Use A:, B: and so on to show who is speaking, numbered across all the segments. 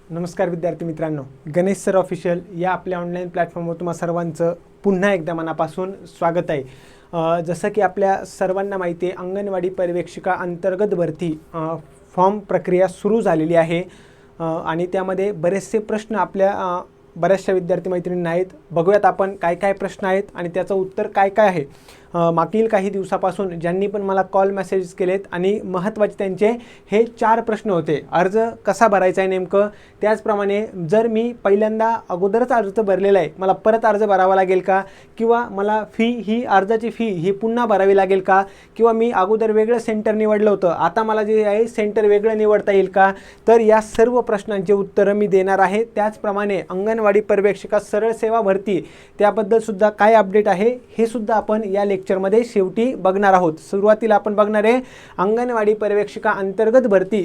A: नमस्कार विद्यार्थी मित्रांनो, गणेश सर ऑफिशियल या आपल्या ऑनलाईन प्लॅटफॉर्मवर तुम्हा सर्वांचं पुन्हा एकदा मनापासून स्वागत आहे। जसं की आपल्या सर्वांना माहिती आहे, अंगणवाडी पर्यवेक्षिका अंतर्गत भरती फॉर्म प्रक्रिया सुरू झालेली आहे आणि त्यामध्ये बरेचसे प्रश्न आपल्या बऱ्याचशा विद्यार्थी मैत्रिणींना आहेत। बघूयात आपण काय काय प्रश्न आहेत आणि त्याचं उत्तर काय काय आहे। मागील काही दिवसापासून ज्यांनी पण मला कॉल मेसेज केलेत आणि महत्त्वाचे त्यांचे हे 4 प्रश्न होते। अर्ज कसा भरायचा आहे नेमकं, त्याचप्रमाणे जर मी पहिल्यांदा अगोदरच अर्ज भरलेला आहे, मला परत अर्ज भरावा लागेल का, किंवा मला अर्जाची फी ही पुन्हा भरावी लागेल का, किंवा मी अगोदर वेगळं सेंटर निवडलं होतं, आता मला जे आहे सेंटर वेगळं निवडता येईल का। तर या सर्व प्रश्नांचे उत्तरं मी देणार आहे। त्याचप्रमाणे अंगणवाडी पर्यवेक्षिका सरळ सेवा भरती त्याबद्दल सुद्धा काय अपडेट आहे हे सुद्धा आपण या लेक्चरमध्ये शेवटी बघणार आहोत। सुरुवातीला आपण बघणार आहे अंगणवाडी पर्यवेक्षिका अंतर्गत भरती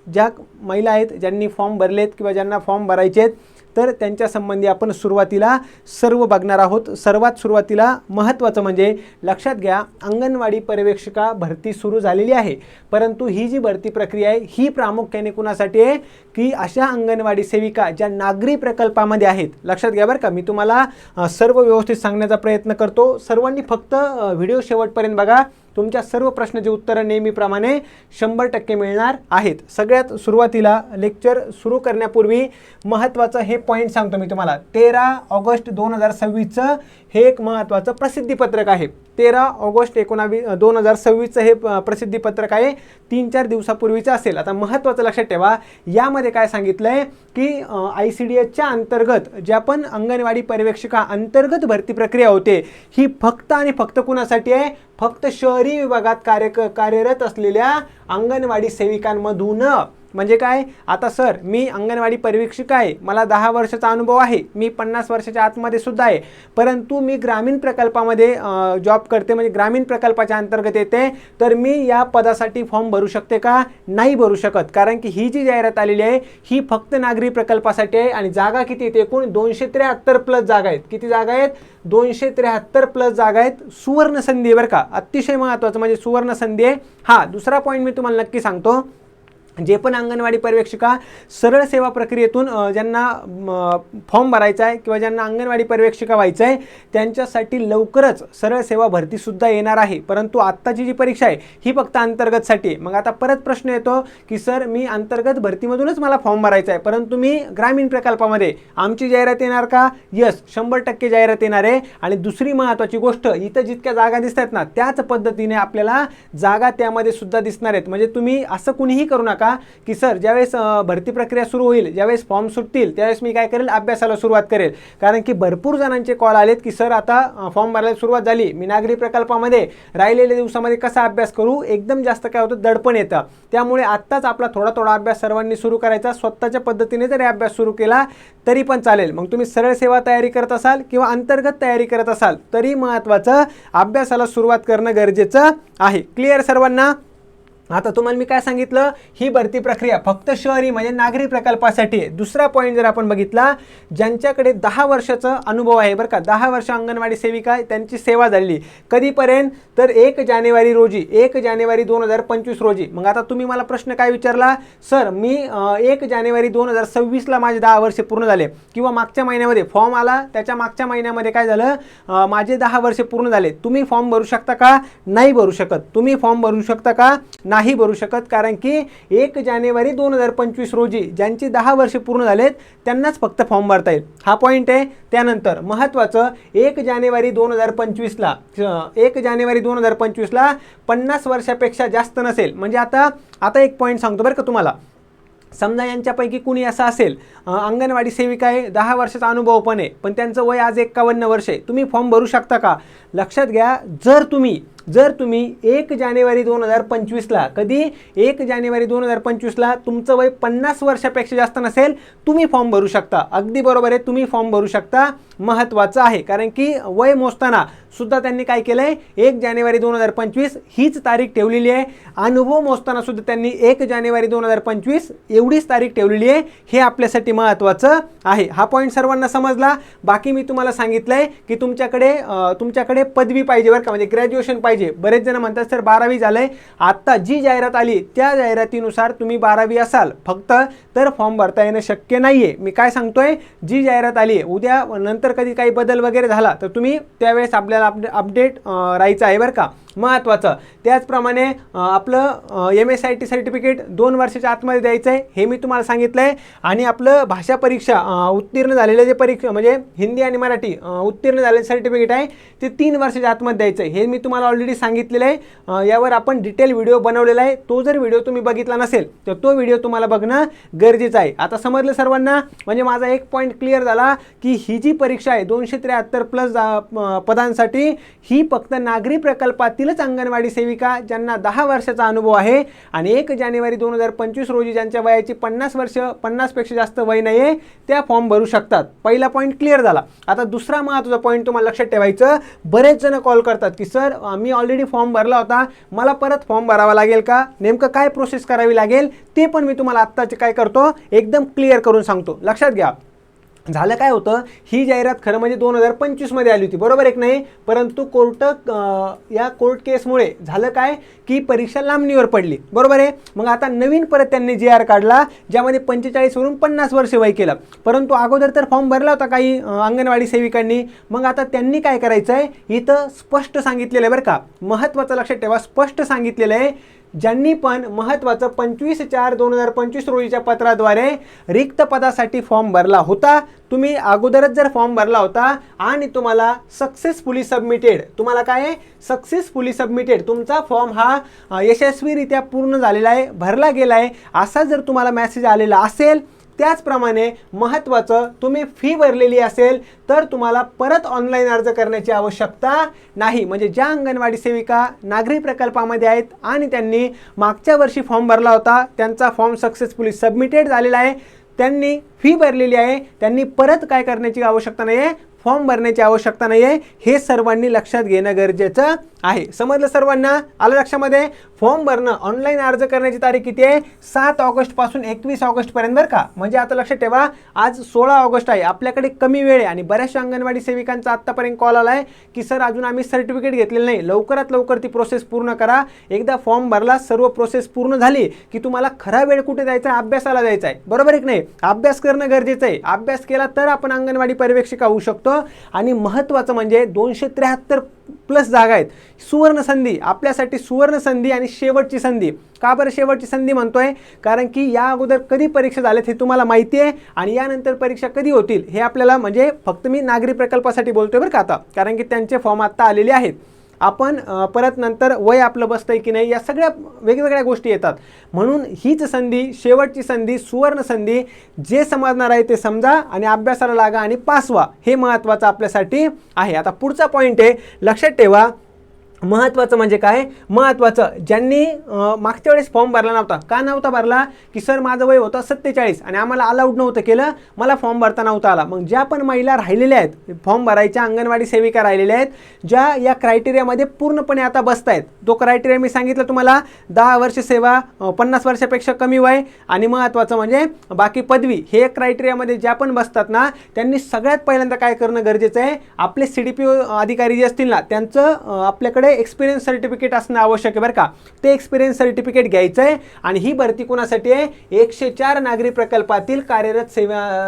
A: ज्या महिला आहेत ज्यांनी फॉर्म भरलेत किंवा ज्यांना फॉर्म भरायचे आहेत, तर त्यांच्या संबंधी आपण सुरुवातीला सर्व बघणार आहोत। सर्वात सुरुवातीला महत्त्वाचं म्हणजे लक्षात घ्या, अंगणवाडी पर्यवेक्षिका भरती सुरू झालेली आहे, परंतु ही जी भरती प्रक्रिया आहे ही प्रामुख्याने कुणासाठी आहे की अशा अंगणवाडी सेविका ज्या नागरी प्रकल्पामध्ये आहेत। लक्षात घ्या बरं का, मी तुम्हाला सर्व व्यवस्थित सांगण्याचा प्रयत्न करतो। सर्वांनी फक्त व्हिडिओ शेवटपर्यंत बघा, तुमच्या सर्व प्रश्नाची उत्तरं नेहमीप्रमाणे 100% मिळणार आहेत। सगळ्यात सुरुवातीला लेक्चर सुरू करण्यापूर्वी महत्त्वाचं हे पॉईंट सांगतो मी तुम्हाला। 13 ऑगस्ट 2026चं हे एक महत्त्वाचं प्रसिद्धीपत्रक आहे। 13 ऑगस्ट 2026चं हे प्रसिद्धीपत्रक आहे, 3-4 दिवसापूर्वीचं असेल। आता महत्त्वाचं लक्षात ठेवा, यामध्ये काय सांगितलं आहे की ICDSच्या अंतर्गत ज्या पण अंगणवाडी पर्यवेक्षिका अंतर्गत भरती प्रक्रिया होते ही फक्त आणि फक्त कुणासाठी आहे, फक्त शहरी विभागात कार्यरत असलेल्या अंगणवाडी सेविकांमधून। म्हणजे काय, आता सर मी अंगणवाडी पर्यवेक्षिका आहे, मला 10 वर्षाचा अनुभव आहे, मी 50 वर्षाच्या आतमध्ये सुद्धा आहे, परंतु मी ग्रामीण प्रकल्पामध्ये जॉब करते, म्हणजे ग्रामीण प्रकल्पाच्या अंतर्गत येते, तर मी या पदासाठी फॉर्म भरू शकते का, नाही भरू शकत। कारण की ही जी जाहिरात आलेली आहे ही फक्त नागरी प्रकल्पासाठी आहे आणि जागा किती आहेत, एकूण 273 प्लस जागा आहेत। किती जागा आहेत, 273 प्लस जागा आहेत। सुवर्ण संधी आहे बरं का, अतिशय महत्त्वाचं म्हणजे सुवर्ण संधी आहे। हा दुसरा पॉईंट मी तुम्हाला नक्की सांगतो, जे पण अंगणवाडी पर्यवेक्षिका सरळ सेवा प्रक्रियेतून ज्यांना फॉर्म भरायचा आहे किंवा ज्यांना अंगणवाडी पर्यवेक्षिका व्हायचं आहे त्यांच्यासाठी लवकरच सरळ सेवा भरतीसुद्धा येणार आहे, परंतु आत्ताची जी परीक्षा आहे ही फक्त अंतर्गतसाठी आहे। मग आता परत प्रश्न येतो की सर मी अंतर्गत भरतीमधूनच मला फॉर्म भरायचा आहे, परंतु मी ग्रामीण प्रकल्पामध्ये, आमची जाहिरात येणार का, यस 100% जाहिरात येणार आहे। आणि दुसरी महत्त्वाची गोष्ट, इथं जितक्या जागा दिसतात ना त्याच पद्धतीने आपल्याला जागा त्यामध्ये सुद्धा दिसणार आहेत। म्हणजे तुम्ही असं कुणीही करू नका की सर ज्यावेळेस भरती प्रक्रिया सुरू होईल, ज्यावेळेस फॉर्म सुटतील त्यावेळेस मी काय करेल, अभ्यासाला सुरुवात करेल। कारण की भरपूर जणांचे कॉल आलेत की सर आता फॉर्म भरायला सुरुवात झाली, मी नागरी प्रकल्पामध्ये राहिलेल्या दिवसामध्ये कसा अभ्यास करू, एकदम जास्त काय होतं, दडपण येतं। त्यामुळे आत्ताच आपला थोडा अभ्यास सर्वांनी सुरू करायचा। स्वतःच्या पद्धतीने जरी अभ्यास सुरू केला तरी पण चालेल। मग तुम्ही सरळ सेवा तयारी करत असाल किंवा अंतर्गत तयारी करत असाल तरी महत्त्वाचं अभ्यासाला सुरुवात करणं गरजेचं आहे। क्लिअर सर्वांना। आता तुम्हाला मी काय सांगितलं, ही भरती प्रक्रिया फक्त शहरी म्हणजे नागरी प्रकल्पासाठी आहे। दुसरा पॉईंट जर आपण बघितला, ज्यांच्याकडे 10 वर्षाचा अनुभव आहे बरं का, 10 वर्ष अंगणवाडी सेविका त्यांची सेवा झाली, कधीपर्यंत, तर 1 जानेवारी 2025 रोजी। मग आता तुम्ही मला प्रश्न काय विचारला, सर मी 1 जानेवारी 2026ला माझे 10 वर्ष पूर्ण झाले, किंवा मागच्या महिन्यामध्ये फॉर्म आला त्याच्या मागच्या महिन्यामध्ये काय झालं, माझे 10 वर्ष पूर्ण झाले, तुम्ही फॉर्म भरू शकता का, नाही भरू शकत। तुम्ही फॉर्म भरू शकता का, नाही भरू शकत, कारण की 1 जानेवारी 2025 रोजी ज्यांची 10 वर्ष पूर्ण झालेत त्यांनाच फक्त फॉर्म भरता येईल। हा पॉईंट आहे। त्यानंतर महत्त्वाचं, 1 जानेवारी 2025ला 50 वर्षापेक्षा जास्त नसेल। म्हणजे आता एक पॉईंट सांगतो बरं का तुम्हाला, समजा यांच्यापैकी कुणी असं असेल, अंगणवाडी सेविका आहे, 10 वर्षाचा अनुभव पण आहे, पण त्यांचं वय आज 51 वर्ष आहे, तुम्ही फॉर्म भरू शकता का। लक्षात घ्या, जर तुम्ही 1 जानेवारी 2025ला, कधी 1 जानेवारी 2025ला तुमचं वय 50 वर्षापेक्षा जास्त नसेल, तुम्ही फॉर्म भरू शकता। अगदी बरोबर आहे, तुम्ही फॉर्म भरू शकता। महत्त्वाचं आहे, कारण की वय मोजताना सुद्धा त्यांनी काय केलंय, 1 जानेवारी 2025 हीच तारीख ठेवलेली आहे। अनुभव मोजताना सुद्धा त्यांनी 1 जानेवारी 2025 एवढीच तारीख ठेवलेली आहे। हे आपल्यासाठी महत्त्वाचं आहे। हा पॉईंट सर्वांना समजला। बाकी मी तुम्हाला सांगितलंय की तुमच्याकडे पदवी पाहिजे बरं का, म्हणजे ग्रॅज्युएशन पाहिजे। पाहिजे. बरेच जण म्हणतात सर 12वी झालंय, आत्ता जी जाहिरात आली त्या जाहिरातीनुसार तुम्ही 12वी असाल फक्त तर फॉर्म भरता येणं शक्य नाही आहे. मी काय सांगतोय, जी जाहिरात आली आहे उद्या नंतर कधी काही बदल वगैरे झाला तर तुम्ही त्यावेळेस आपल्याला अपडेट राहायचं आहे बरं का, महत्त्वाचं. त्याचप्रमाणे आपलं MSIT सर्टिफिकेट 2 वर्षाच्या आतमध्ये द्यायचं आहे हे मी तुम्हाला सांगितलं आहे. आणि आपलं भाषा परीक्षा उत्तीर्ण झालेले जे परीक्षा म्हणजे हिंदी आणि मराठी उत्तीर्ण झालेले सर्टिफिकेट आहे ते 3 वर्षाच्या आतमध्ये द्यायचं आहे हे मी तुम्हाला ऑलरेडी सांगितलेलं आहे. यावर आपण डिटेल व्हिडिओ बनवलेला आहे. तो जर व्हिडिओ तुम्ही बघितला नसेल तर तो व्हिडिओ तुम्हाला बघणं गरजेचं आहे. आता समजलं सर्वांना, म्हणजे माझा एक पॉईंट क्लिअर झाला की ही जी परीक्षा आहे 273+ पदांसाठी ही फक्त नागरी प्रकल्पातीलच अंगणवाडी सेविका ज्यांना 10 वर्षाचा अनुभव आहे आणि 1 जानेवारी 2025 रोजी ज्यांच्या वयाची 50 वर्ष 50पेक्षा जास्त वय नाही आहे त्या फॉर्म भरू शकतात. पहिला पॉईंट क्लिअर झाला. आता दुसरा महत्त्वाचा पॉईंट तुम्हाला लक्षात ठेवायचं, बरेच जण कॉल करतात की सर मी ऑलरेडी फॉर्म भरला होता, मला परत फॉर्म भरावा लागेल का, नेमकं काय प्रोसेस करावी लागेल ते पण मी तुम्हाला आत्ताचे काय करतो एकदम क्लिअर करून सांगतो. लक्षात घ्या. झालं काय होतं, ही जाहिरात खरं म्हणजे 2025 मध्ये आली होती, बरोबर एक नाही, परंतु या कोर्ट केसमुळे झालं काय की परीक्षा लांबणीवर पडली, बरोबर आहे. मग आता नवीन परत त्यांनी GR काढला ज्यामध्ये 45 वरून 50 वर्ष वय केलं. परंतु अगोदर तर फॉर्म भरला होता काही अंगणवाडी सेविकांनी. मग आता त्यांनी काय करायचं आहे, इथं स्पष्ट सांगितलेलं आहे बरं का, महत्त्वाचं लक्षात ठेवा, स्पष्ट सांगितलेलं आहे ज्यांनी पण महत्त्वाचं 25/4/2025 रोजीच्या पत्राद्वारे रिक्त पदासाठी फॉर्म भरला होता, तुम्ही अगोदरच जर फॉर्म भरला होता आणि तुम्हाला सक्सेसफुली सबमिटेड, तुम्हाला काय सक्सेसफुली सबमिटेड, तुमचा फॉर्म हा यशस्वीरित्या पूर्ण झालेला आहे, भरला गेला आहे असा जर तुम्हाला मेसेज आलेला असेल, त्याचप्रमाणे महत्त्वाचं तुम्ही फी भरलेली असेल तर तुम्हाला परत ऑनलाईन अर्ज करण्याची आवश्यकता नाही. म्हणजे ज्या अंगणवाडी सेविका नागरी प्रकल्पामध्ये आहेत आणि त्यांनी मागच्या वर्षी फॉर्म भरला होता, त्यांचा फॉर्म सक्सेसफुली सबमिटेड झालेला आहे, त्यांनी फी भरलेली आहे, त्यांनी परत काय करण्याची आवश्यकता नाही आहे, फॉर्म भरण्याची आवश्यकता नाही आहे, हे सर्वांनी लक्षात घेणं गरजेचं आहे. समजलं सर्वांना, आलं लक्षामध्ये. फॉर्म भरणं ऑनलाईन अर्ज करण्याची तारीख किती आहे, 7 ऑगस्ट पासून 21 ऑगस्ट पर्यंत बरं का. म्हणजे आता लक्षात ठेवा आज 16 ऑगस्ट आहे, आपल्याकडे कमी वेळ आहे आणि बऱ्याचशा अंगणवाडी सेविकांचा आत्तापर्यंत कॉल आला आहे की सर अजून आम्ही सर्टिफिकेट घेतलेलं नाही, लवकरात लवकर ती प्रोसेस पूर्ण करा. एकदा फॉर्म भरला, सर्व प्रोसेस पूर्ण झाली की तुम्हाला खरा वेळ कुठे जायचा आहे, अभ्यासाला जायचा आहे, बरोबर एक नाही, अभ्यास करणं गरजेचं आहे. अभ्यास केला तर आपण अंगणवाडी पर्यवेक्षिका होऊ शकतो. आणि महत्त्वाचं म्हणजे 273+ जागा आहेत, सुवर्ण संधी आपल्यासाठी, सुवर्ण संधी आणि शेवटची संधी. का बरं शेवटची संधी म्हणतोय, कारण की या अगोदर कधी परीक्षा झाल्यात हे तुम्हाला माहिती आहे आणि यानंतर परीक्षा कधी होतील हे आपल्याला, म्हणजे फक्त मी नागरी प्रकल्पासाठी बोलतोय बरं का आता, कारण की त्यांचे फॉर्म आत्ता आलेले आहेत. आपण परत नंतर वय आपलं बसतंय की नाही या सगळ्या वेगवेगळ्या गोष्टी येतात. म्हणून हीच संधी, शेवटची संधी, सुवर्ण संधी, जे समजणार आहे ते समजा आणि अभ्यासाला लागा आणि पास व्हा, हे महत्त्वाचं आपल्यासाठी आहे. आता पुढचा पॉईंट आहे, लक्षात ठेवा, महत्त्वाचं म्हणजे काय, महत्त्वाचं ज्यांनी मागच्या वेळेस फॉर्म भरला नव्हता, का नव्हता भरला की सर माझं वय होतं 47 आणि आम्हाला अलाउड नव्हतं केलं, मला फॉर्म भरता नव्हता आला. मग ज्या पण महिला राहिलेल्या आहेत फॉर्म भरायच्या, अंगणवाडी सेविका राहिलेल्या आहेत, ज्या या क्रायटेरियामध्ये पूर्णपणे आता बसत आहेत, तो क्रायटेरिया मी सांगितलं तुम्हाला, 10 वर्ष सेवा, 50 वर्षापेक्षा कमी वय आणि महत्त्वाचं म्हणजे बाकी पदवी, हे क्रायटेरियामध्ये ज्या पण बसतात ना त्यांनी सगळ्यात पहिल्यांदा काय करणं गरजेचं आहे, आपले CDPO अधिकारी जे असतील ना त्यांचं आपल्याकडे एक्सपिरियन्स सर्टिफिकेट असणं आवश्यक आहे बरं का. ते एक्सपिरियन्स सर्टिफिकेट घ्यायचं आहे आणि ही भरती कोणासाठी आहे, 104 नागरी प्रकल्पातील कार्यरत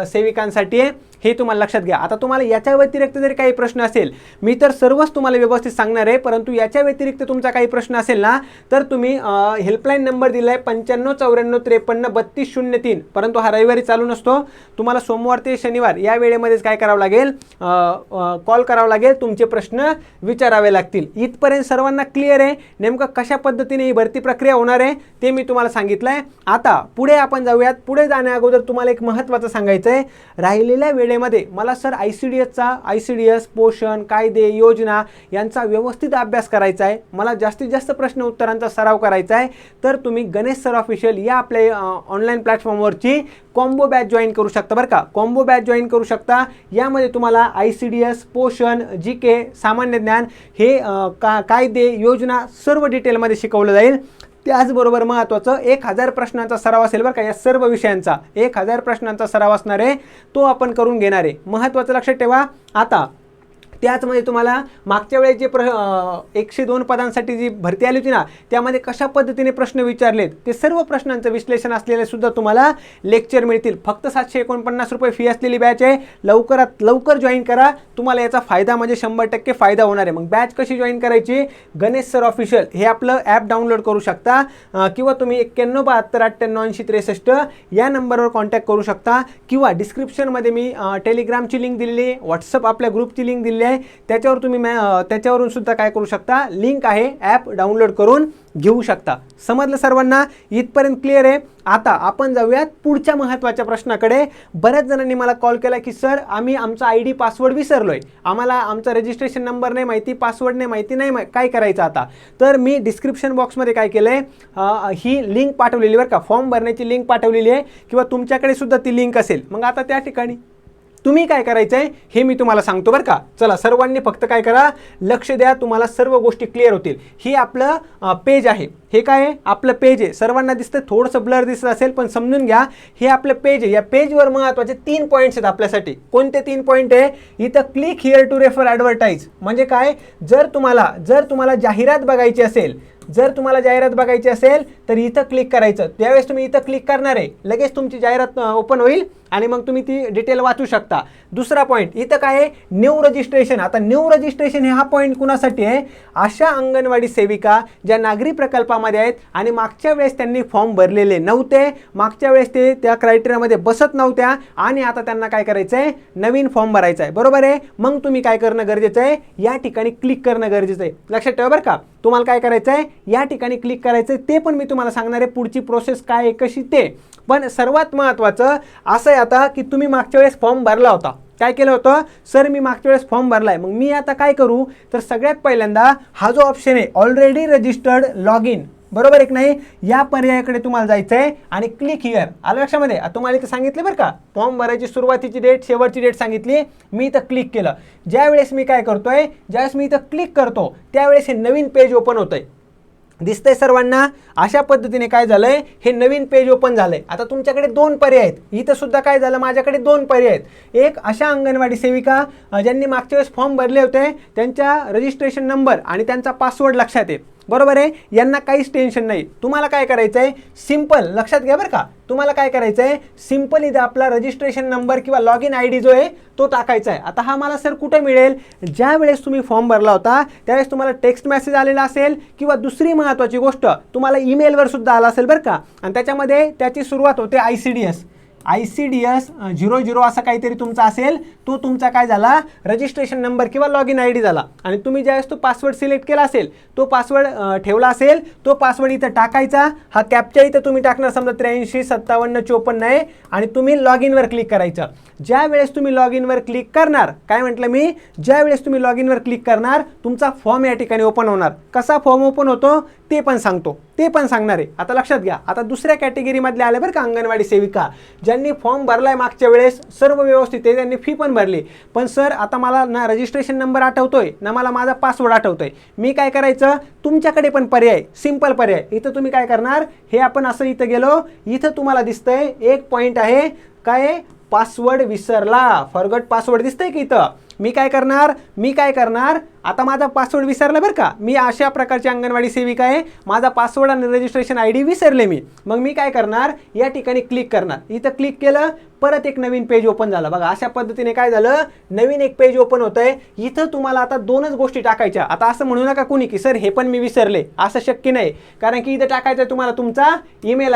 A: सेविकांसाठी आहे, हे तुम्हाला लक्षात घ्या. आता तुम्हाला याच्या व्यतिरिक्त जरी काही प्रश्न असेल, मी तर सर्वच तुम्हाला व्यवस्थित सांगणार आहे, परंतु याच्या व्यतिरिक्त तुमचा काही प्रश्न असेल ना तर तुम्ही हेल्पलाईन नंबर दिला आहे 9594533203, परंतु हा रविवारी चालू नसतो, तुम्हाला सोमवार ते शनिवार या वेळेमध्येच काय करावं लागेल, कॉल करावा लागेल, तुमचे प्रश्न विचारावे लागतील. इथपर्यंत सर्वांना क्लिअर आहे नेमकं कशा पद्धतीने ही भरती प्रक्रिया होणार आहे ते मी तुम्हाला सांगितलं आहे. आता पुढे आपण जाऊयात. पुढे जाण्या अगोदर तुम्हाला एक महत्त्वाचं सांगायचं आहे, राहिलेल्या वेळेमध्ये मला सर ICDS पोषण कायदे योजना यांचा व्यवस्थित अभ्यास करायचा आहे, मला जास्तीत जास्त प्रश्न उत्तरांचा सराव करायचा आहे, तर तुम्ही गणेश सर ऑफिशियल या आपल्या ऑनलाईन प्लॅटफॉर्मवरची कॉम्बो बॅच जॉईन करू शकता बरं का. कॉम्बो बॅच जॉईन करू शकता, यामध्ये तुम्हाला ICDS पोषण GK सामान्य ज्ञान हे कायदे योजना सर्व डिटेलमध्ये शिकवलं जाईल. त्याचबरोबर महत्त्वाचं 1000 प्रश्नांचा सराव असेल बरं का, या सर्व विषयांचा 1000 प्रश्नांचा सराव असणार आहे, तो आपण करून घेणार आहे. महत्त्वाचं लक्षात ठेवा. आता त्याचमध्ये तुम्हाला मागच्या वेळेस जे 102 पदांसाठी जी भरती आली होती ना, त्यामध्ये कशा पद्धतीने प्रश्न विचारलेत ते सर्व प्रश्नांचं विश्लेषण असलेले सुद्धा तुम्हाला लेक्चर मिळतील. फक्त 749 रुपये फी असलेली बॅच आहे. लवकरात लवकर जॉईन करा. तुम्हाला याचा फायदा म्हणजे 100% फायदा होणार आहे. मग बॅच कशी जॉईन करायची? गणेश सर ऑफिशियल हे आपलं ॲप डाउनलोड करू शकता किंवा तुम्ही 9172988063 या नंबरवर कॉन्टॅक्ट करू शकता किंवा डिस्क्रिप्शनमध्ये मी टेलिग्रामची लिंक दिलेली आहे, व्हॉट्सअप आपल्या ग्रुपची लिंक दिलेली आहे, त्याच्यावर तुम्ही त्याच्यावरून सुद्धा काय करू शकता, लिंक आहे, ॲप डाउनलोड करून घेऊ शकता. समजलं सर्वांना? इथपर्यंत क्लिअर आहे? आता आपण जाऊयात पुढच्या महत्त्वाच्या प्रश्नाकडे. बऱ्याच जणांनी मला कॉल केला की सर आम्ही आमचा ID पासवर्ड विसरलोय, आम्हाला आमचा रजिस्ट्रेशन नंबर नाही माहिती, पासवर्ड नाही माहिती, नाही काय करायचं आता? तर मी डिस्क्रिप्शन बॉक्समध्ये काय केलं आहे, ही लिंक पाठवलेली बरं का, फॉर्म भरण्याची लिंक पाठवलेली आहे किंवा तुमच्याकडे सुद्धा ती लिंक असेल. मग आता त्या ठिकाणी तुम्ही काय करायचं आहे हे मी तुम्हाला सांगतो बरं का. चला सर्वांनी फक्त काय करा, लक्ष द्या, तुम्हाला सर्व गोष्टी क्लिअर होतील. ही आपलं पेज आहे. हे काय आहे? आपलं पेज आहे. सर्वांना दिसतं, थोडंसं ब्लर दिसत असेल पण समजून घ्या, हे आपलं पेज आहे. या पेजवर महत्त्वाचे 3 पॉईंट्स आहेत आपल्यासाठी. कोणते 3 पॉईंट आहे? इथं click here to refer advertise. म्हणजे काय, जर तुम्हाला जाहिरात बघायची असेल, तर इथं क्लिक करायचं. त्यावेळेस तुम्ही इथं क्लिक करणार आहे, लगेच तुमची जाहिरात ओपन होईल आणि मग तुम्ही ती डिटेल वाचू शकता. दुसरा पॉईंट इथं काय आहे? New registration. आता न्यू रजिस्ट्रेशन हे हा पॉईंट कुणासाठी आहे? अशा अंगणवाडी सेविका ज्या नागरी प्रकल्पामध्ये आहेत आणि मागच्या वेळेस त्यांनी फॉर्म भरलेले नव्हते, मागच्या वेळेस ते त्या क्रायटेरियामध्ये बसत नव्हत्या आणि आता त्यांना काय करायचं आहे? नवीन फॉर्म भरायचा आहे. बरोबर आहे? मग तुम्ही काय करणं गरजेचं आहे? या ठिकाणी क्लिक करणं गरजेचं आहे. लक्षात ठेवा बरं का. तुम्हाला काय करायचं आहे? या ठिकाणी क्लिक करायचं आहे. ते पण मी तुम्हाला सांगणार आहे पुढची प्रोसेस काय आहे, कशी ते. पण सर्वात महत्त्वाचं असं आहे आता की तुम्ही मागच्या वेळेस फॉर्म भरला होता. काय केलं होतं? सर मी मागच्या वेळेस फॉर्म भरला आहे, मग मी आता काय करू? तर सगळ्यात पहिल्यांदा हा जो ऑप्शन आहे ऑलरेडी रजिस्टर्ड लॉग इन, बरोबर आहे की नाही, या पर्यायाकडे तुम्हाला जायचं आहे आणि क्लिक हिअर. आलं लक्षामध्ये? तुम्हाला इथं सांगितलं बरं का, फॉर्म भरायची सुरुवातीची डेट, शेवटची डेट सांगितली. मी इथं क्लिक केलं. ज्यावेळेस मी काय करतोय, ज्यावेळेस मी इथं क्लिक करतो त्यावेळेस हे नवीन पेज ओपन होतंय. दिसतंय सर्वांना? अशा पद्धतीने काय झालंय, हे नवीन पेज ओपन झालंय. आता तुमच्याकडे 2 पर्याय आहेत. इथं सुद्धा काय झालं, माझ्याकडे 2 पर्याय आहेत. एक, अशा अंगणवाडी सेविका ज्यांनी मागच्या वेळेस फॉर्म भरले होते त्यांच्या रजिस्ट्रेशन नंबर आणि त्यांचा पासवर्ड लक्षात आहे, बरोबर आहे, यांना काहीच टेन्शन नाही. तुम्हाला काय करायचं आहे? सिंपल लक्षात घ्या बरं का, तुम्हाला काय करायचं आहे? सिंपल इथं आपला रजिस्ट्रेशन नंबर किंवा लॉग इन ID जो आहे तो टाकायचा आहे. आता हा मला सर कुठे मिळेल? ज्या वेळेस तुम्ही फॉर्म भरला होता त्यावेळेस तुम्हाला टेक्स्ट मेसेज आलेला असेल किंवा दुसरी महत्त्वाची गोष्ट तुम्हाला ईमेलवर सुद्धा आला असेल बरं का. आणि त्याच्यामध्ये त्याची सुरुवात होते ICDS 00 असा काहीतरी तुमचा असेल, तो तुमचा काय झाला? रजिस्ट्रेशन नंबर किंवा लॉग इन ID झाला. आणि तुम्ही ज्यावेळेस तो पासवर्ड सिलेक्ट केला असेल, तो पासवर्ड ठेवला असेल, तो पासवर्ड इथं टाकायचा. हा कॅप्चा इथं तुम्ही टाकणार, समजा 835754 आहे आणि तुम्ही लॉग इनवर क्लिक करायचं. ज्या वेळेस तुम्ही लॉग इनवर क्लिक करणार, काय म्हटलं मी, ज्या वेळेस तुम्ही लॉग इनवर क्लिक करणार तुमचा फॉर्म या ठिकाणी ओपन होणार. कसा फॉर्म ओपन होतो ते पण सांगतो, ते पण सांगणार आहे. आता लक्षात घ्या. आता दुसऱ्या कॅटेगरीमधले आले बरं का अंगणवाडी सेविका ज्यांनी फॉर्म भरलाय मागच्या वेळेस, सर्व व्यवस्थित आहे, त्यांनी फी पण भरली, पण सर आता मला ना रजिस्ट्रेशन नंबर आठवतोय ना मला माझा पासवर्ड आठवतोय. मी काय करायचं? तुमच्याकडे पण पर्याय, सिंपल पर्याय. इथं तुम्ही काय करणार? हे आपण असं इथं गेलो, इथं तुम्हाला दिसतंय एक पॉईंट आहे, काय? पासवर्ड विसरला, फॉरगॉट पासवर्ड दिसतंय की इथं. मी काय करणार? आता माझा पासवर्ड विसरला बरं का. मी अशा प्रकारची अंगणवाडी सेविका आहे, माझा पासवर्ड आणि रजिस्ट्रेशन ID विसरले मी. मग मी काय करणार? या ठिकाणी क्लिक करणार. इथं क्लिक केलं, परत एक नवीन पेज ओपन झालं. बघा अशा पद्धतीने काय झालं, नवीन एक पेज ओपन होतंय. इथं तुम्हाला आता 2च गोष्टी टाकायच्या. आता असं म्हणू नका कुणी की सर हे पण मी विसरले, असं शक्य नाही. कारण की इथं टाकायचं आहे तुम्हाला तुमचा ईमेल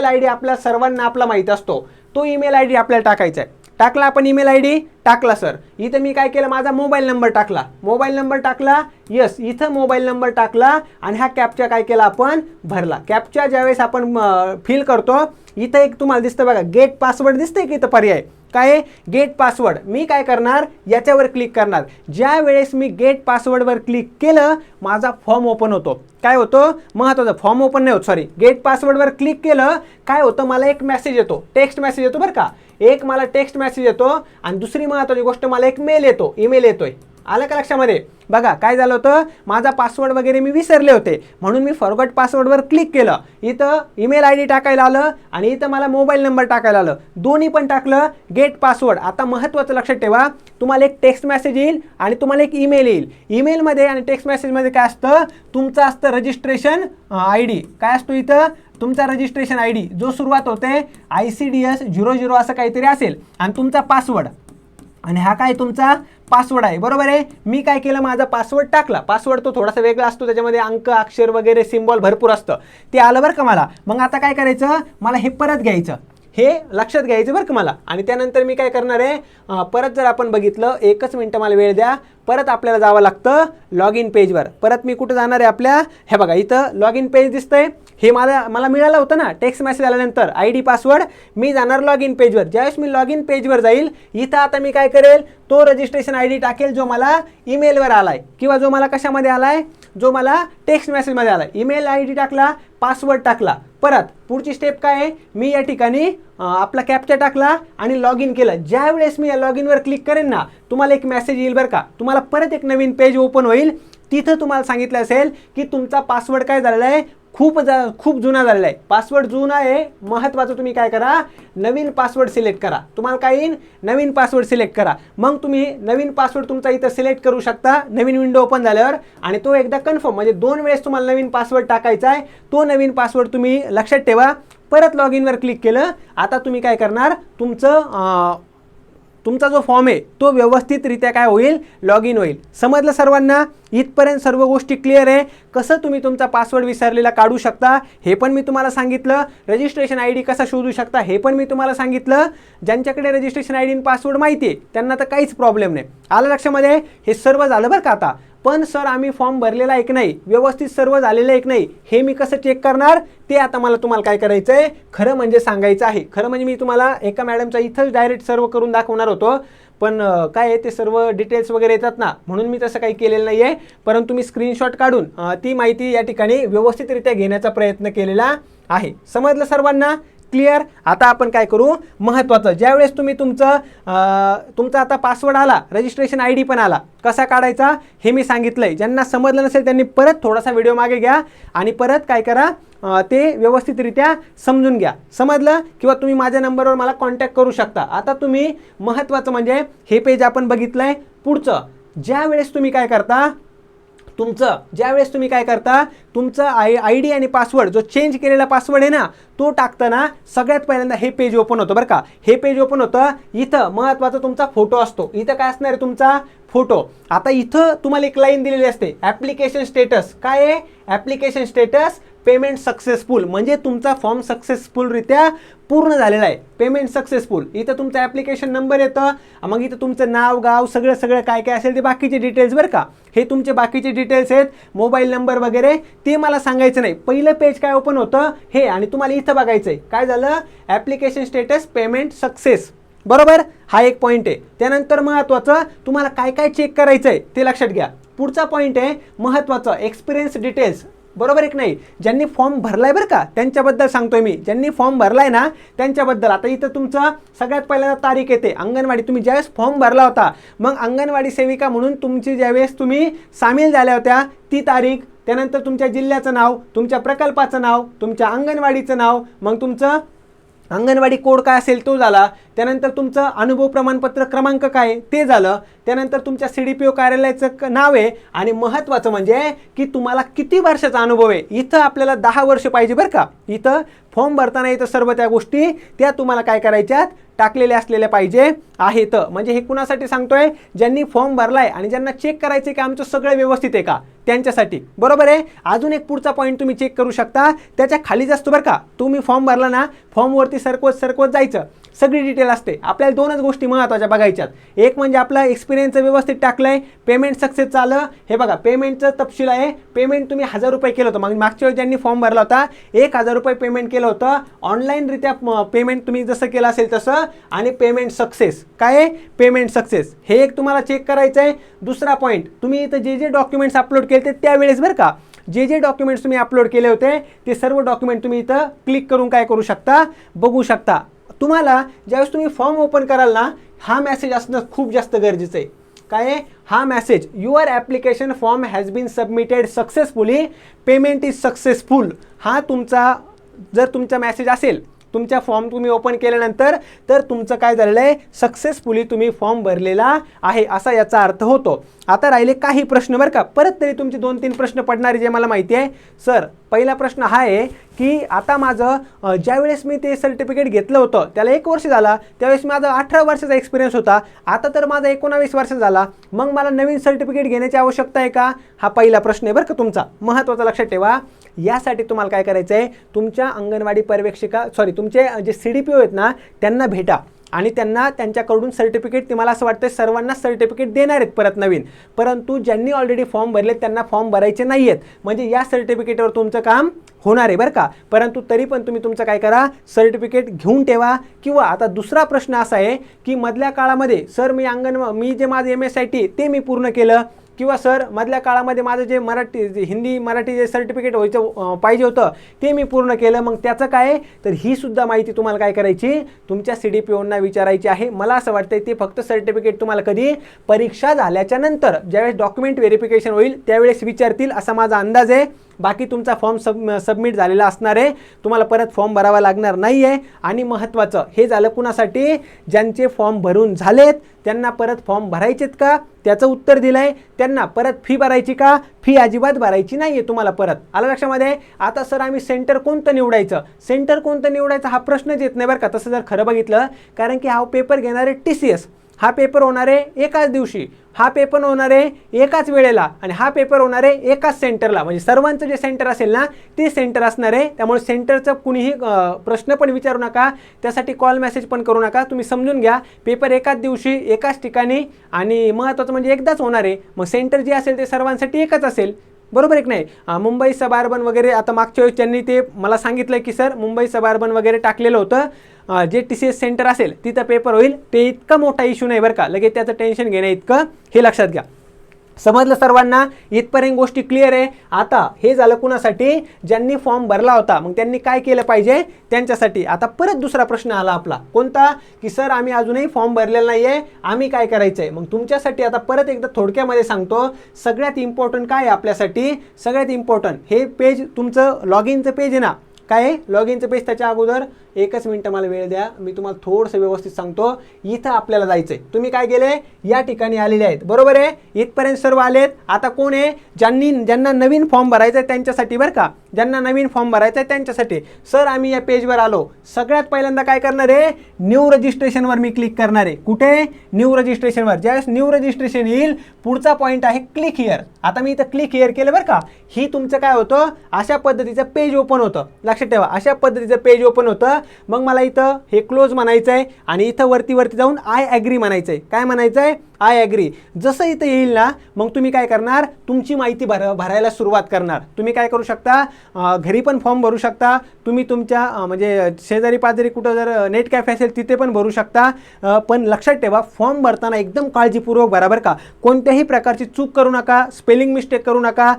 A: ID आपल्या सर्वांना आपला माहीत असतो, तो ईमेल ID आपल्याला टाकायचा आहे. टाकला आपण ईमेल ID, टाकला सर. इथं मी काय केलं, माझा मोबाईल नंबर टाकला, यस, इथं मोबाईल नंबर टाकला आणि हा कॅप्चा काय केला आपण? भरला. कॅप्चा ज्यावेळेस आपण फिल करतो, इथं एक तुम्हाला दिसतं बघा, गेट पासवर्ड दिसतंय की इथं पर्याय, काय? Gate password. मी काय करणार? याच्यावर क्लिक करणार. ज्या वेळेस मी गेट पासवर्डवर क्लिक केलं, माझा फॉर्म ओपन होतो. काय होतं? महत्त्वाचं, फॉर्म ओपन नाही होत, सॉरी, गेट पासवर्डवर क्लिक केलं, काय होतं? मला एक मेसेज येतो, टेक्स्ट मेसेज येतो बरं का. एक मला टेक्स्ट मेसेज येतो आणि दुसरी महत्त्वाची गोष्ट, मला एक मेल येतो, ईमेल येतोय. आलं का लक्षामध्ये? बघा काय झालं होतं, माझा पासवर्ड वगैरे मी विसरले होते म्हणून मी फॉरगॉट पासवर्डवर क्लिक केलं, इथं ईमेल आय डी टाकायला आलं आणि इथं मला मोबाईल नंबर टाकायला आलं, दोन्ही पण टाकलं, गेट पासवर्ड. आता महत्त्वाचं लक्षात ठेवा, तुम्हाला एक टेक्स्ट मेसेज येईल आणि तुम्हाला एक ईमेल येईल. ईमेलमध्ये आणि टेक्स्ट मेसेजमध्ये काय असतं, तुमचं असतं रजिस्ट्रेशन आय डी. काय असतो इथं, तुमचा रजिस्ट्रेशन आय डी जो सुरुवात होते ICDS 00 असं काहीतरी असेल आणि तुमचा पासवर्ड, आणि हा काय तुमचा पासवर्ड आहे, बरोबर आहे. मी काय केलं, माझा पासवर्ड टाकला. पासवर्ड तो थोडासा वेगळा असतो, त्याच्यामध्ये अंक अक्षर वगैरे सिम्बॉल भरपूर असतं, ते आलं बरं का मला. मग आता काय करायचं, मला हे परत घ्यायचं, हे लक्षात घ्यायचं बरं का मला. आणि त्यानंतर मी काय करणार आहे, परत जर आपण बघितलं, एकच मिनटं मला वेळ द्या, परत आपल्याला जावं लागतं लॉग इन पेजवर. परत मी कुठं जाणार आहे, आपल्या हे बघा इथं लॉग इन पेज दिसतंय, हे मला मिळालं होतं ना टेक्स्ट मेसेज आल्यानंतर ID पासवर्ड. मी जाणार लॉग इन पेजवर. ज्यावेळेस मी लॉग इन पेजवर जाईल, इथं आता मी काय करेल, तो रजिस्ट्रेशन ID टाकेल जो मला ईमेलवर आलाय किंवा जो मला कशामध्ये आलाय, जो मला टेक्स्ट मेसेजमध्ये आलाय. ईमेल ID टाकला, पासवर्ड टाकला. परत पुढची स्टेप काय आहे, मी या ठिकाणी आपला कॅप्चा टाकला आणि लॉग इन केलं. ज्या वेळेस मी या लॉग इनवर क्लिक करेन ना, तुम्हाला एक मेसेज येईल बरं का, तुम्हाला परत एक नवीन पेज ओपन होईल. तिथं तुम्हाला सांगितलं असेल की तुमचा पासवर्ड काय झालेला आहे, खूप जुना झालेला आहे. पासवर्ड जुना आहे, महत्त्वाचं तुम्ही काय करा, नवीन पासवर्ड सिलेक्ट करा. तुम्हाला काय येईल, नवीन पासवर्ड सिलेक्ट करा. मग तुम्ही नवीन पासवर्ड तुमचा इथं सिलेक्ट करू शकता नवीन विंडो ओपन झाल्यावर, आणि तो एकदा कन्फर्म म्हणजे 2 वेळेस तुम्हाला नवीन पासवर्ड टाकायचा आहे. तो नवीन पासवर्ड तुम्ही लक्षात ठेवा. परत लॉग इनवर क्लिक केलं, आता तुम्ही काय करणार, तुमचा जो फॉर्म आहे तो व्यवस्थितरित्या काय होईल, लॉग इन होईल. समजलं सर्वांना? इथपर्यंत सर्व गोष्टी क्लिअर आहे. कसं तुम्ही तुमचा पासवर्ड विसरलेला काढू शकता हे पण मी तुम्हाला सांगितलं. रजिस्ट्रेशन ID कसा शोधू शकता हे पण मी तुम्हाला सांगितलं. ज्यांच्याकडे रजिस्ट्रेशन ID आणि पासवर्ड माहिती आहे त्यांना तर काहीच प्रॉब्लेम नाही. आलं लक्षामध्ये? हे सर्व झालं बरं का. आता पण सर आम्ही फॉर्म भरलेला आहे की नाही, व्यवस्थित सर्व झालेलं आहे की नाही, हे मी कसं चेक करणार, ते आता तुम्हाला काय करायचं आहे, खरं म्हणजे सांगायचं आहे. खरं म्हणजे मी तुम्हाला एका मॅडमचा इथंच डायरेक्ट सर्व करून दाखवणार होतो, पण काय आहे ते सर्व डिटेल्स वगैरे येतात ना, म्हणून मी तसं काही केलेलं नाही आहे. परंतु मी स्क्रीनशॉट काढून ती माहिती या ठिकाणी व्यवस्थितरित्या घेण्याचा प्रयत्न केलेला आहे. समजलं सर्वांना? क्लिअर? आता आपण काय करू, महत्त्वाचं, ज्यावेळेस तुम्ही तुमचा आता पासवर्ड आला, रजिस्ट्रेशन ID पण आला, कसा काढायचा हे मी सांगितलंय. ज्यांना समजलं नसेल त्यांनी परत थोडासा व्हिडिओ मागे घ्या आणि परत काय करा, ते व्यवस्थितरित्या समजून घ्या. समजलं? किंवा तुम्ही माझ्या नंबरवर मला कॉन्टॅक्ट करू शकता. आता तुम्ही महत्त्वाचं म्हणजे हे पेज आपण बघितलंय. पुढचं ज्यावेळेस तुम्ही काय करता, तुमचं ID आणि पासवर्ड जो चेंज केलेला पासवर्ड आहे ना, तो टाकताना सगळ्यात पहिल्यांदा हे पेज ओपन होतं बरं का. हे पेज ओपन होतं, इथं महत्त्वाचा तुमचा फोटो असतो. इथं काय असणार आहे, तुमचा फोटो. आता इथं तुम्हाला एक लाईन दिलेली असते, ॲप्लिकेशन स्टेटस. काय आहे, ॲप्लिकेशन स्टेटस पेमेंट सक्सेसफुल, म्हणजे तुमचा फॉर्म सक्सेसफुलरित्या पूर्ण झालेला आहे, पेमेंट सक्सेसफुल. इथं तुमचं ॲप्लिकेशन नंबर येतं, मग इथं तुमचं नाव गाव सगळं काय असेल ते बाकीचे डिटेल्स बरं का. हे तुमचे बाकीचे डिटेल्स आहेत, मोबाईल नंबर वगैरे ते मला सांगायचं नाही. पहिलं पेज काय ओपन होतं हे, आणि तुम्हाला इथं बघायचं आहे काय झालं, ॲप्लिकेशन स्टेटस पेमेंट सक्सेस, बरोबर. हा एक पॉईंट आहे. त्यानंतर महत्त्वाचं तुम्हाला काय चेक करायचं आहे ते लक्षात घ्या. पुढचा पॉईंट आहे महत्त्वाचं, एक्सपिरियन्स डिटेल्स, बरोबर आहे की नाही. ज्यांनी फॉर्म भरलाय बरं का त्यांच्याबद्दल सांगतोय मी, ज्यांनी फॉर्म भरलाय ना त्यांच्याबद्दल. आता इथं तुमचं सगळ्यात पहिल्यांदा तारीख येते, अंगणवाडी. तुम्ही ज्यावेळेस फॉर्म भरला होता, मग अंगणवाडी सेविका म्हणून तुमची ज्यावेळेस तुम्ही सामील झाल्या होत्या ती तारीख, त्यानंतर तुमच्या जिल्ह्याचं नाव, तुमच्या प्रकल्पाचं नाव, तुमच्या अंगणवाडीचं नाव, मग तुमचं अंगणवाडी कोड काय असेल तो झाला, त्यानंतर तुमचं अनुभव प्रमाणपत्र क्रमांक काय ते झालं, त्यानंतर तुमच्या CDPO कार्यालयाचं नाव आहे, आणि महत्त्वाचं म्हणजे की तुम्हाला किती वर्षाचा अनुभव आहे. इथं आपल्याला 10 वर्ष पाहिजे बरं का. इथं फॉर्म भरताना इथं सर्व त्या गोष्टी त्या तुम्हाला काय करायच्यात, टाकलेल्या असलेल्या पाहिजे आहेत. म्हणजे हे कुणासाठी सांगतोय, ज्यांनी फॉर्म भरलाय आणि ज्यांना चेक करायचं की आमचं सगळं व्यवस्थित आहे का त्यांच्यासाठी, बरोबर आहे. अजून एक पुढचा पॉईंट तुम्ही चेक करू शकता, त्याच्या खालीच असतो बरं का. तुम्ही फॉर्म भरला ना, फॉर्मवरती सरकवत जायचं, सगळी डिटेल असते. आपल्याला 2च गोष्टी महत्त्वाच्या बघायच्यात. एक म्हणजे आपला एक्सपिरियन्स व्यवस्थित टाकलंय, पेमेंट सक्सेस झालं. हे बघा पेमेंटचं तपशील आहे, पेमेंट तुम्ही 1000 रुपये केलं होतं. मग मागच्या वेळी ज्यांनी फॉर्म भरला होता 1000 रुपये पेमेंट केलं होतं, ऑनलाईनरित्या पेमेंट तुम्ही जसं केलं असेल तसं, आणि पेमेंट सक्सेस. काय आहे, पेमेंट सक्सेस. हे एक तुम्हाला चेक करायचं आहे. दुसरा पॉईंट, तुम्ही इथं जे डॉक्युमेंट्स अपलोड केले ते त्यावेळेस बरं का, जे डॉक्युमेंट्स तुम्ही अपलोड केले होते ते सर्व डॉक्युमेंट तुम्ही इथं क्लिक करून काय करू शकता, बघू शकता. तुम्हाला ज्यावेळेस तुम्ही फॉर्म ओपन कराल ना, हा मेसेज असणं खूप जास्त गरजेचं आहे. काय आहे हा message, your application form has been submitted successfully, payment is successful. हा तुमचा जर तुमचा मेसेज असेल, तुमचा फॉर्म तुम्ही ओपन केल्यानंतर तर तुमचं काय झालेलं आहे, सक्सेसफुली तुम्ही फॉर्म भरलेला आहे असा याचा अर्थ होतो. आता राहिले काही प्रश्न बरं का, परत तरी तुमचे 2-3 प्रश्न पडणारे जे मला माहिती आहे. सर पहिला प्रश्न हा आहे की आता माझं ज्यावेळेस मी ते सर्टिफिकेट घेतलं होतं त्याला 1 वर्ष झाला, त्यावेळेस माझा 18 वर्षाचा एक्सपिरियन्स होता, आता तर माझा 19 वर्ष झाला, मग मला नवीन सर्टिफिकेट घेण्याची आवश्यकता आहे का? हा पहिला प्रश्न आहे बरं का तुमचा, महत्त्वाचा लक्षात ठेवा. यासाठी तुम्हाला काय करायचं आहे, तुमच्या अंगणवाडी पर्यवेक्षिका तुमचे जे CDPO आहेत ना त्यांना भेटा आणि त्यांना त्यांच्याकडून सर्टिफिकेट, ते मला असं वाटतं सर्वांना सर्टिफिकेट देणार आहेत परत नवीन, परंतु ज्यांनी ऑलरेडी फॉर्म भरले त्यांना फॉर्म भरायचे नाही आहेत, म्हणजे या सर्टिफिकेटवर तुमचं काम होणार आहे बरं का. परंतु तरी पण तुम्ही तुमचं काय करा, सर्टिफिकेट घेऊन ठेवा. किंवा आता दुसरा प्रश्न असा आहे की मधल्या काळामध्ये सर मी जे माझं MSIT ते मी पूर्ण केलं, किंवा सर मधल्या काळामध्ये माझं जे हिंदी मराठी जे सर्टिफिकेट व्हायचं पाहिजे होतं ते मी पूर्ण केलं, मग त्याचं काय? तर ही सुद्धा माहिती तुम्हाला काय करायची, तुमच्या CDPOंना विचारायची आहे. मला असं वाटतं ते फक्त सर्टिफिकेट तुम्हाला कधी परीक्षा झाल्याच्या नंतर ज्यावेळेस डॉक्युमेंट व्हेरिफिकेशन होईल त्यावेळेस विचारतील असा माझा अंदाज आहे. बाकी तुमचा फॉर्म सबमिट झालेला असणार आहे, तुम्हाला परत फॉर्म भरावा लागणार नाही आहे. आणि महत्त्वाचं हे झालं कुणासाठी, ज्यांचे फॉर्म भरून झालेत त्यांना परत फॉर्म भरायचेत का, त्याचं उत्तर दिलं आहे. त्यांना परत फी भरायची का? फी अजिबात भरायची नाही आहे तुम्हाला. परत आलं लक्षामध्ये? आता सर आम्ही सेंटर कोणतं निवडायचं, सेंटर कोणतं निवडायचं हा प्रश्नच येत नाही बरं का तसं जर खरं बघितलं, कारण की हा पेपर घेणार आहे TCS, हा पेपर होणार आहे एकाच दिवशी, हा पेपर होणार आहे एकाच वेळेला, आणि हा पेपर होणार आहे एकाच सेंटरला, म्हणजे सर्वांचं जे सेंटर असेल ना ते सेंटर असणार आहे. त्यामुळे सेंटरचं कुणीही प्रश्न पण विचारू नका, त्यासाठी कॉल मेसेज पण करू नका. तुम्ही समजून घ्या पेपर एकाच दिवशी एकाच ठिकाणी, आणि महत्त्वाचं म्हणजे एकदाच होणार आहे, मग सेंटर जे असेल ते सर्वांसाठी एकच असेल, बरोबर एक नाही. मुंबई सबअर्बन वगैरे आता मागच्या वेळेस त्यांनी ते मला सांगितलं की सर मुंबई सबअर्बन वगैरे टाकलेलं होतं, जे TCS सेंटर असेल तिथं पेपर होईल, ते इतका मोठा इश्यू नाही बरं का, लगेच त्याचं टेन्शन घेणं इतकं, हे लक्षात घ्या. समजलं सर्वांना? इथपर्यंत गोष्टी क्लिअर आहे. आता हे झालं कुणासाठी, ज्यांनी फॉर्म भरला होता मग त्यांनी काय केलं पाहिजे त्यांच्यासाठी. आता परत दुसरा प्रश्न आला आपला, कोणता, की सर आम्ही अजूनही फॉर्म भरलेला नाही आहे, आम्ही काय करायचं आहे. मग तुमच्यासाठी आता परत एकदा थोडक्यामध्ये सांगतो, सगळ्यात इम्पॉर्टंट काय आहे आपल्यासाठी, सगळ्यात इम्पॉर्टंट हे पेज तुमचं लॉग इनचं पेज आहे ना, काय आहे लॉग इनचं पेज. त्याच्या अगोदर एकच मिनटं मला वेळ द्या, मी तुम्हाला थोडंसं व्यवस्थित सांगतो. इथं आपल्याला जायचं आहे, तुम्ही काय केले या ठिकाणी आलेले आहेत, बरोबर आहे, इथपर्यंत सर्व आलेत. आता कोण आहे, ज्यांना नवीन फॉर्म भरायचा आहे त्यांच्यासाठी बरं का, ज्यांना नवीन फॉर्म भरायचा आहे त्यांच्यासाठी. सर आम्ही या पेजवर आलो, सगळ्यात पहिल्यांदा काय करणार आहे, न्यू रजिस्ट्रेशनवर मी क्लिक करणार आहे. कुठे, न्यू रजिस्ट्रेशनवर. ज्यावेळेस न्यू रजिस्ट्रेशन येईल पुढचा पॉईंट आहे क्लिक हिअर. आता मी इथं क्लिक हिअर केलं बरं का, ही तुमचं काय होतं, अशा पद्धतीचं पेज ओपन होतं, लक्षात ठेवा, अशा पद्धतीचं पेज ओपन होतं. मग मला इथं हे क्लोज म्हणायचं आहे आणि इथं वरती जाऊन आय ॲग्री म्हणायचं आहे. काय म्हणायचं आहे, आय ॲग्री. जसं इथं येईल ना मग तुम्ही काय करणार, तुमची माहिती भरायला सुरुवात करणार. तुम्ही काय करू शकता, घरी पण फॉर्म भरू शकता, तुम्ही तुमच्या म्हणजे शेजारी पाजारी कुठं जर नेट कॅफे असेल तिथे पण भरू शकता. पण लक्षात ठेवा फॉर्म भरताना एकदम काळजीपूर्वक भरा बरं का, कोणत्याही प्रकारची चूक करू नका, स्पेलिंग मिस्टेक करू नका.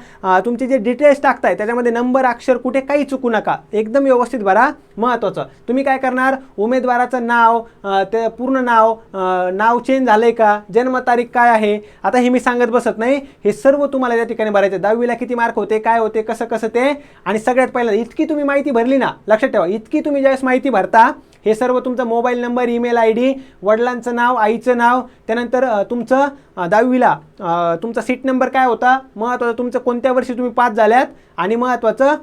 A: तुमचे जे डिटेल्स टाकताय त्याच्यामध्ये नंबर अक्षर कुठे काही चुकू नका, एकदम व्यवस्थित भरा. महत्त्वाचं तुम्ही काय करणार, उमेदवाराचं नाव, ते पूर्ण नाव चेंज झालंय का, जन्मतारीख काय आहे, आता हे मी सांगत बसत नाही, हे सर्व तुम्हाला या ठिकाणी भरायचं. 10वीला किती मार्क होते, काय होते, कसं ते. आणि सगळ्यात पहिल्यांदा इतकी तुम्ही माहिती भरली ना, लक्षात ठेवा इतकी तुम्ही ज्यावेळेस माहिती भरता, हे सर्व तुमचा मोबाईल नंबर, ईमेल ID, वडिलांचं नाव, आईचं नाव, त्यानंतर तुमचं 10वीला तुमचा सीट नंबर काय होता, महत्त्वाचं तुमचं कोणत्या वर्षी तुम्ही पास झाल्यात, आणि महत्त्वाचं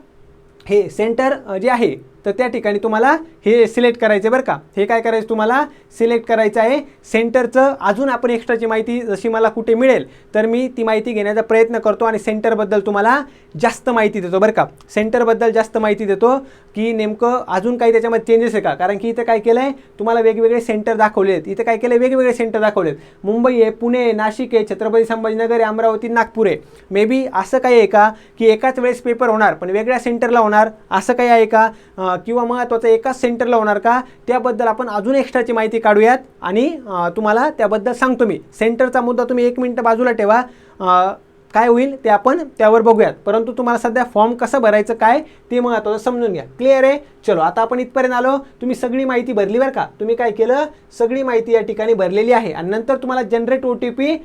A: हे सेंटर जे आहे तर त्या ठिकाणी तुम्हाला हे सिलेक्ट करायचं बरं का. हे काय करायचं, तुम्हाला सिलेक्ट करायचं आहे सेंटरचं. अजून आपण एक्स्ट्राची माहिती जशी मला कुठे मिळेल तर मी ती माहिती घेण्याचा प्रयत्न करतो आणि सेंटरबद्दल तुम्हाला जास्त माहिती देतो बरं का. सेंटरबद्दल जास्त माहिती देतो की नेमकं अजून काही त्याच्यामध्ये चेंजेस आहे का, कारण की इथं काय केलं आहे, तुम्हाला वेगवेगळे सेंटर दाखवले आहेत. इथं काय केलं आहे, वेगवेगळे सेंटर दाखवलेत. मुंबई आहे, पुणे आहे, नाशिक आहे, छत्रपती संभाजीनगर आहे, अमरावती, नागपूर आहे. मे बी असं काही आहे का की एकाच वेळेस पेपर होणार पण वेगळ्या सेंटरला होणार, असं काही आहे का, किंवा महत्त्वाचं एकाच सेंटरला होणार का, त्याबद्दल आपण अजून एक्स्ट्राची माहिती काढूयात आणि तुम्हाला त्याबद्दल सांगतो मी. सेंटरचा मुद्दा तुम्ही 1 मिनिट बाजूला ठेवा. काय होईल ते आपण त्यावर बघूयात, परंतु तुम्हाला सध्या फॉर्म कसं भरायचं काय ते महत्त्वाचं समजून घ्या. क्लिअर आहे? चलो आता आपण इथपर्यंत आलो. तुम्ही सगळी माहिती भरली बरं का. तुम्ही काय केलं, सगळी माहिती या ठिकाणी भरलेली आहे आणि नंतर तुम्हाला जनरेट OTP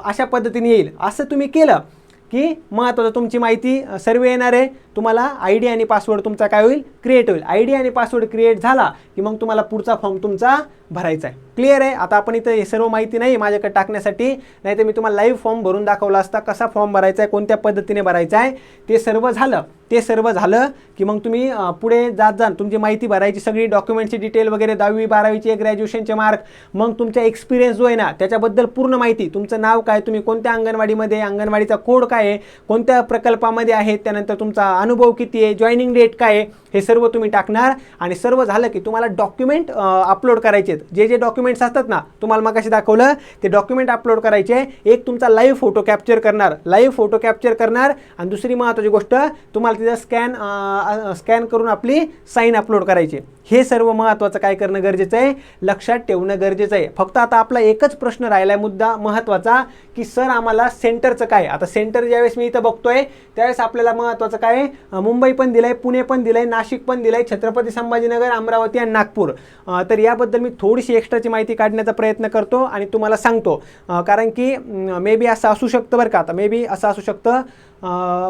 A: अशा पद्धतीने येईल. असं तुम्ही केलं की महत्त्वाचं तुमची माहिती सर्व येणार आहे. तुम्हाला ID आणि पासवर्ड तुमचा काय होईल, क्रिएट होईल. ID आणि पासवर्ड क्रिएट झाला की मग तुम्हाला पुढचा फॉर्म तुमचा भरायचा आहे. क्लिअर आहे? आता आपण इथं हे सर्व माहिती नाही माझ्याकडे टाकण्यासाठी, नाही तर मी तुम्हाला लाईव्ह फॉर्म भरून दाखवला असता, कसा फॉर्म भरायचा आहे, कोणत्या पद्धतीने भरायचा आहे. ते सर्व झालं की मग तुम्ही पुढे जात तुमची माहिती भरायची, सगळी डॉक्युमेंटची डिटेल वगैरे, 10वी 12वीचे ग्रॅज्युएशनचे मार्क, मग तुमचा एक्सपिरियन्स जो आहे ना त्याच्याबद्दल पूर्ण माहिती, तुमचं नाव काय, तुम्ही कोणत्या अंगणवाडीमध्ये, अंगणवाडीचा कोड काय आहे, कोणत्या प्रकल्पामध्ये आहेत, त्यानंतर तुमचा अनुभव किती आहे, जॉईनिंग डेट काय आहे, हे सर्व तुम्ही टाकणार. आणि सर्व झालं की तुम्हाला डॉक्युमेंट अपलोड करायचे. जे डॉक्युमेंट्स असतात ना, तुम्हाला मगाशी दाखवलं ते डॉक्युमेंट अपलोड करायचे. एक तुमचा लाईव्ह फोटो कॅप्चर करणार आणि दुसरी महत्त्वाची गोष्ट, तुम्हाला तिथं स्कॅन करून आपली साईन अपलोड करायची. हे सर्व महत्त्वाचं काय करणं गरजेचं आहे, लक्षात ठेवणं गरजेचं आहे. फक्त आता आपला एकच प्रश्न राहिला आहे मुद्दा महत्त्वाचा, की सर आम्हाला सेंटरचं काय. आता सेंटर ज्यावेळेस मी इथं बघतोय त्यावेळेस आपल्याला महत्त्वाचं काय, मुंबई पण दिलंय, पुणे पण दिलंय, नाशिक पण दिलंय, छत्रपती संभाजीनगर, अमरावती आणि नागपूर. तर याबद्दल मी थोडीशी एक्स्ट्राची माहिती काढण्याचा प्रयत्न करतो आणि तुम्हाला सांगतो. कारण की मे बी असं असू शकतं बरं का. आता मे बी असं असू शकतं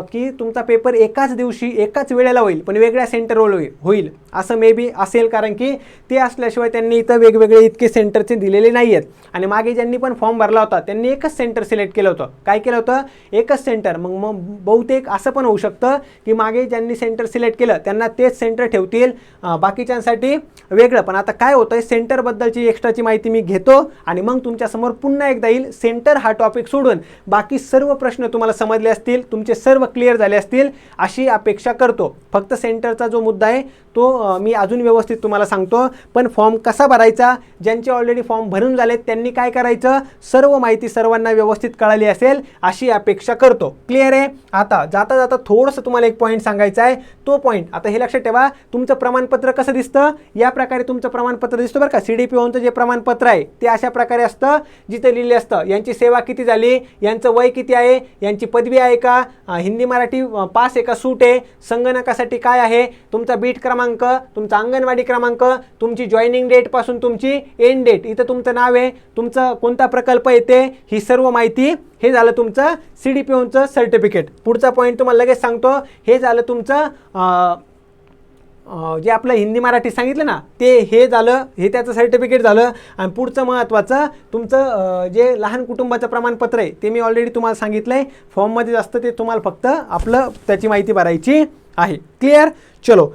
A: की तुमचा पेपर एकाच दिवशी एकाच वेळेला होईल पण वेगळ्या सेंटरवर होईल, असं मे बी असेल. कारण की ते असल्याशिवाय त्यांनी इथं वेगवेगळे इतके सेंटरचे दिलेले नाही आहेत. आणि मागे ज्यांनी पण फॉर्म भरला होता त्यांनी एकच सेंटर सिलेक्ट केलं होतं. काय केलं होतं, एकच सेंटर. मग बहुतेक असं पण होऊ शकतं की मागे ज्यांनी सेंटर सिलेक्ट केलं त्यांना तेच सेंटर ठेवतील, बाकीच्यांसाठी वेगळं. पण आता काय होतं, सेंटरबद्दलची एक्स्ट्राची माहिती मी घेतो आणि मग तुमच्यासमोर पुन्हा एकदा येईल. सेंटर हा टॉपिक सोडून बाकी सर्व प्रश्न तुम्हाला समजले असतील, तुमचे सर्व क्लिअर झाले असतील अशी अपेक्षा करतो. फक्त सेंटरचा जो मुद्दा आहे तो मी अजून व्यवस्थित तुम्हाला सांगतो. पण फॉर्म कसा भरायचा, ज्यांचे ऑलरेडी फॉर्म भरून झालेत त्यांनी काय करायचं, सर्व माहिती सर्वांना व्यवस्थित कळाली असेल अशी अपेक्षा करतो. क्लिअर आहे? आता जाता जाता थोडंसं तुम्हाला एक पॉईंट सांगायचा आहे. तो पॉईंट आता हे लक्षात ठेवा, तुमचं प्रमाणपत्र कसं दिसतं, या प्रकारे तुमचं प्रमाणपत्र दिसतं बरं का. CDPOचं जे प्रमाणपत्र आहे ते अशा प्रकारे असतं, जिथे लिहिलं असतं यांची सेवा किती झाली, यांचं वय किती आहे, यांची पदवी आहे का, हिंदी मराठी पास आहे का, सूट आहे, संगणकासाठी काय आहे, तुमचा बीट क्रमांक, तुमचा अंगणवाडी क्रमांक, तुमची जॉईनिंग डेट पासून तुमची एंड डेट, इथं तुमचं नाव आहे, तुमचं कोणता प्रकल्प येते, ही सर्व माहिती. हे झालं तुमचं CDPOचं सर्टिफिकेट. पुढचा पॉईंट तुम्हाला लगेच सांगतो. हे झालं तुमचं जे आपलं हिंदी मराठी सांगितलं ना ते, हे झालं, हे त्याचं सर्टिफिकेट झालं. आणि पुढचं महत्त्वाचं तुमचं जे लहान कुटुंबाचं प्रमाणपत्र आहे ते मी ऑलरेडी तुम्हाला सांगितलं आहे, फॉर्ममध्ये असतं ते, तुम्हाला फक्त आपलं त्याची माहिती भरायची आहे. क्लिअर? चलो,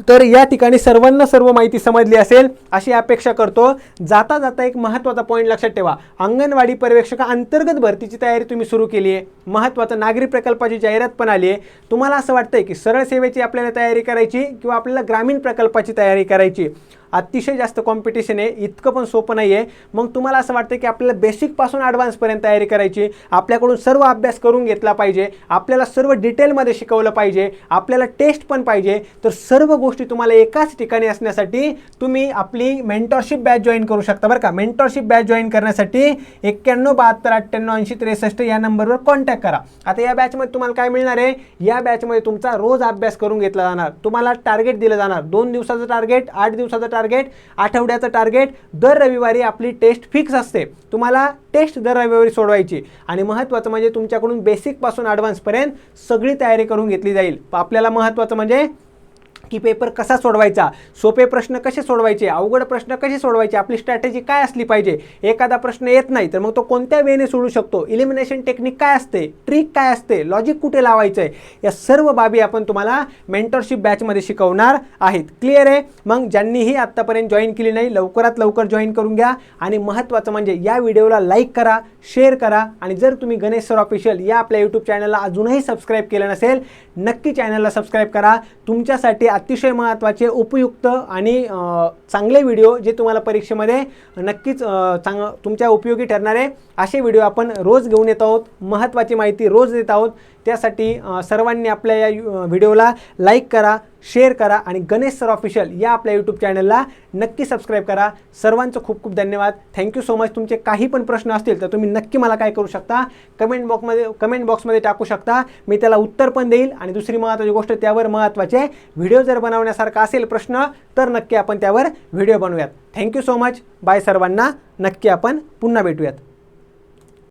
A: तर या ठिकाणी सर्वांना सर्व माहिती समजली असेल अशी अपेक्षा करतो. जाता जाता एक महत्त्वाचा पॉईंट लक्षात ठेवा, अंगणवाडी पर्यवेक्षक अंतर्गत भरतीची तयारी तुम्ही सुरू केली आहे. महत्त्वाचं नागरी प्रकल्पाची जाहिरात पण आली आहे. तुम्हाला असं वाटतंय की सरळ सेवेची आपल्याला तयारी करायची किंवा आपल्याला ग्रामीण प्रकल्पाची तयारी करायची, अतिशय जास्त कॉम्पिटिशन आहे, इतकं पण सोपं नाही आहे. मग तुम्हाला असं वाटतं की आपल्याला बेसिकपासून ॲडव्हान्सपर्यंत तयारी करायची, आपल्याकडून सर्व अभ्यास करून घेतला पाहिजे, आपल्याला सर्व डिटेलमध्ये शिकवलं पाहिजे, आपल्याला टेस्ट पण पाहिजे. तर सर्व गोष्टी तुम्हाला एकाच ठिकाणी असण्यासाठी तुम्ही आपली मेंटॉरशिप बॅच जॉईन करू शकता बरं का. मेंटॉरशिप बॅच जॉईन करण्यासाठी 9172988063 या नंबरवर कॉन्टॅक्ट करा. आता या बॅचमध्ये तुम्हाला काय मिळणार आहे, या बॅचमध्ये तुमचा रोज अभ्यास करून घेतला जाणार. तुम्हाला टार्गेट दिलं जाणार, 2 दिवसाचं टार्गेट, 8 दिवसाचं टार्गेट, आठवड्याचं टार्गेट. दर रविवारी आपली टेस्ट फिक्स असते, तुम्हाला टेस्ट दर रविवारी सोडवायची. आणि महत्त्वाचं म्हणजे तुमच्याकडून बेसिकपासून ॲडव्हान्सपर्यंत सगळी तयारी करून घेतली जाईल. आपल्याला महत्त्वाचं म्हणजे की पेपर कसा सोडवायचा, सोपे प्रश्न कसे सोडवायचे, अवघड प्रश्न कसे सोडवायचे, आपली स्ट्रॅटेजी काय असली पाहिजे, एखादा प्रश्न येत नाही तर मग तो कोणत्या वेने सोडू शकतो, इलिमिनेशन टेक्निक काय असते, ट्रिक काय असते, लॉजिक कुठे लावायचं आहे, या सर्व बाबी आपण तुम्हाला मेंटरशिप बॅचमध्ये शिकवणार आहेत. क्लिअर आहे? मग ज्यांनीही आत्तापर्यंत जॉईन केली नाही लवकरात लवकर जॉईन करून घ्या. आणि महत्त्वाचं म्हणजे या व्हिडिओला लाईक करा, शेअर करा. आणि जर तुम्ही गणेश सर ऑफिशियल या आपल्या यूट्यूब चॅनलला अजूनही सबस्क्राईब केलं नसेल, नक्की चॅनलला सबस्क्राईब करा. तुमच्यासाठी अतिशय महत्त्वाचे, उपयुक्त आणि चांगले व्हिडिओ जे तुम्हाला परीक्षेमध्ये नक्कीच तुमच्या उपयोगी ठरणारे असे व्हिडिओ आपण रोज घेऊन येत आहोत. महत्त्वाची माहिती रोज देत आहोत. त्यासाठी सर्वांनी आपल्या या व्हिडिओला लाईक करा, शेअर करा आणि गणेश सर ऑफिशियल या आपल्या यूट्यूब चॅनलला नक्की सबस्क्राईब करा. सर्वांचं खूप खूप धन्यवाद. Thank you so much. तुमचे काही पण प्रश्न असतील तर तुम्ही नक्की मला काय करू शकता, कमेंट बॉक्समध्ये टाकू शकता. मी त्याला उत्तर पण देईल. आणि दुसरी महत्त्वाची गोष्ट, त्यावर महत्त्वाचे व्हिडिओ जर बनवण्यासारखा असेल प्रश्न तर नक्की आपण त्यावर व्हिडिओ बनवूयात. Thank you so much. बाय सर्वांना. नक्की आपण पुन्हा भेटूयात.